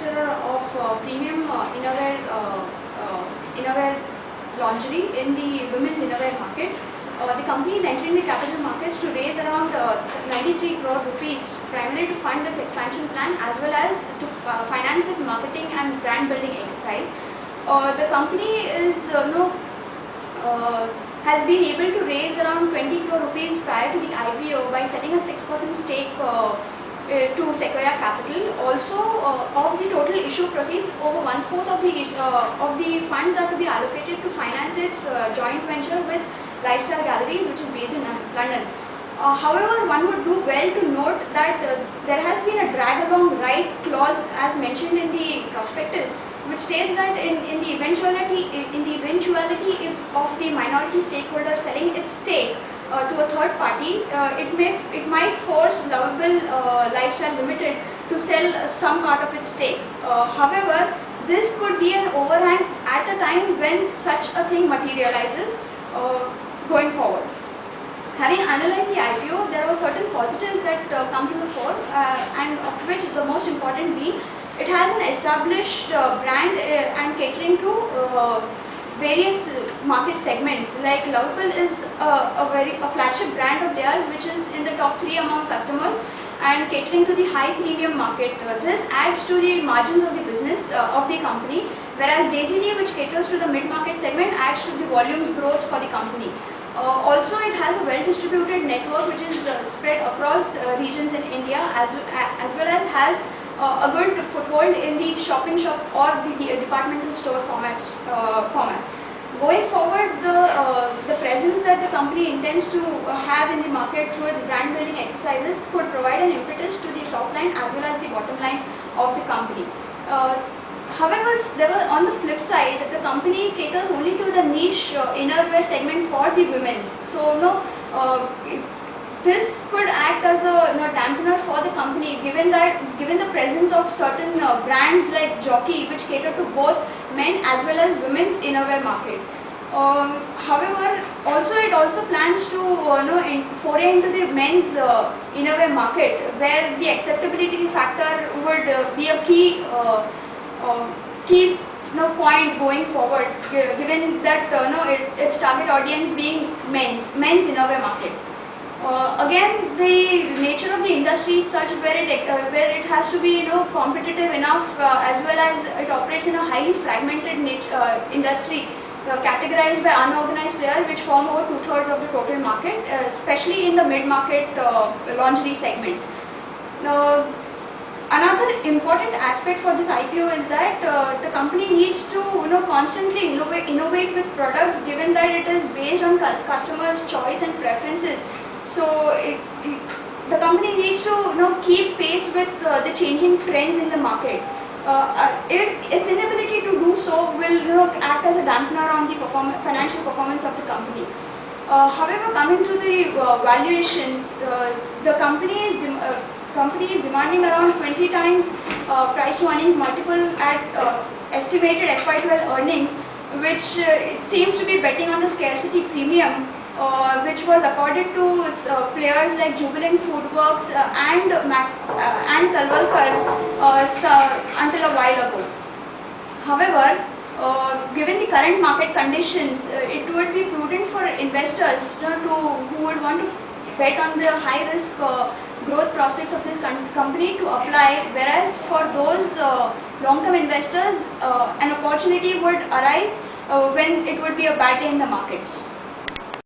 manufacturer of premium innerwear lingerie in the women's innerwear market. The company is entering the capital markets to raise around 93 crore rupees, primarily to fund its expansion plan as well as to finance its marketing and brand building exercise. The company is has been able to raise around 20 crore rupees prior to the IPO by setting a 6% stake to Sequoia Capital. Also, of the total issue proceeds, over 1/4 of the funds are to be allocated to finance its joint venture with Lifestyle Galleries, which is based in London. However, one would do well to note that there has been a drag along right clause as mentioned in the prospectus, which states that in the eventuality of the minority stakeholder selling its stake to a third party, it might force Lovable Lifestyle Limited to sell some part of its stake. However, this could be an overhang at a time when such a thing materializes going forward. Having analyzed the IPO, there were certain positives that come to the fore, and of which the most important being it has an established brand and catering to various market segments. Like Lovable is a flagship brand of theirs, which is in the top 3 among customers and catering to the high premium market. This adds to the margins of the business of the company, whereas Daisy D, which caters to the mid-market segment, adds to the volumes growth for the company. Also, it has a well-distributed network which is spread across regions in India, as well as has a good foothold in the shop-in-shop or the departmental store format. Going forward, the presence that the company intends to have in the market through its brand building exercises could provide an impetus to the top line as well as the bottom line of the company. However, on the flip side, the company caters only to the niche innerwear segment for the women's. So, this could act as a dampener for the company, given the presence of certain brands like Jockey, which cater to both men as well as women's innerwear market. However, it also plans to foray into the men's innerwear market, where the acceptability factor would be a key point going forward, given that its target audience being men's innerwear market. Again, the nature of the industry is such where it has to be competitive enough, as well as it operates in a highly fragmented industry categorized by unorganized players, which form over 2/3 of the total market, especially in the mid-market lingerie segment. Now, another important aspect for this IPO is that the company needs to constantly innovate with products, given that it is based on customers' choice and preferences. So the company needs to keep pace with the changing trends in the market. Its inability to do so will act as a dampener on the financial performance of the company. However, coming to the valuations, the company is demanding around 20 times price to earnings multiple at estimated FY12 earnings, which seems to be betting on the scarcity premium, which was accorded to players like Jubilant Foodworks and Talwalkar's until a while ago. However, given the current market conditions, it would be prudent for investors who would want to bet on the high-risk growth prospects of this company to apply, whereas for those long-term investors, an opportunity would arise when it would be a bad day in the markets.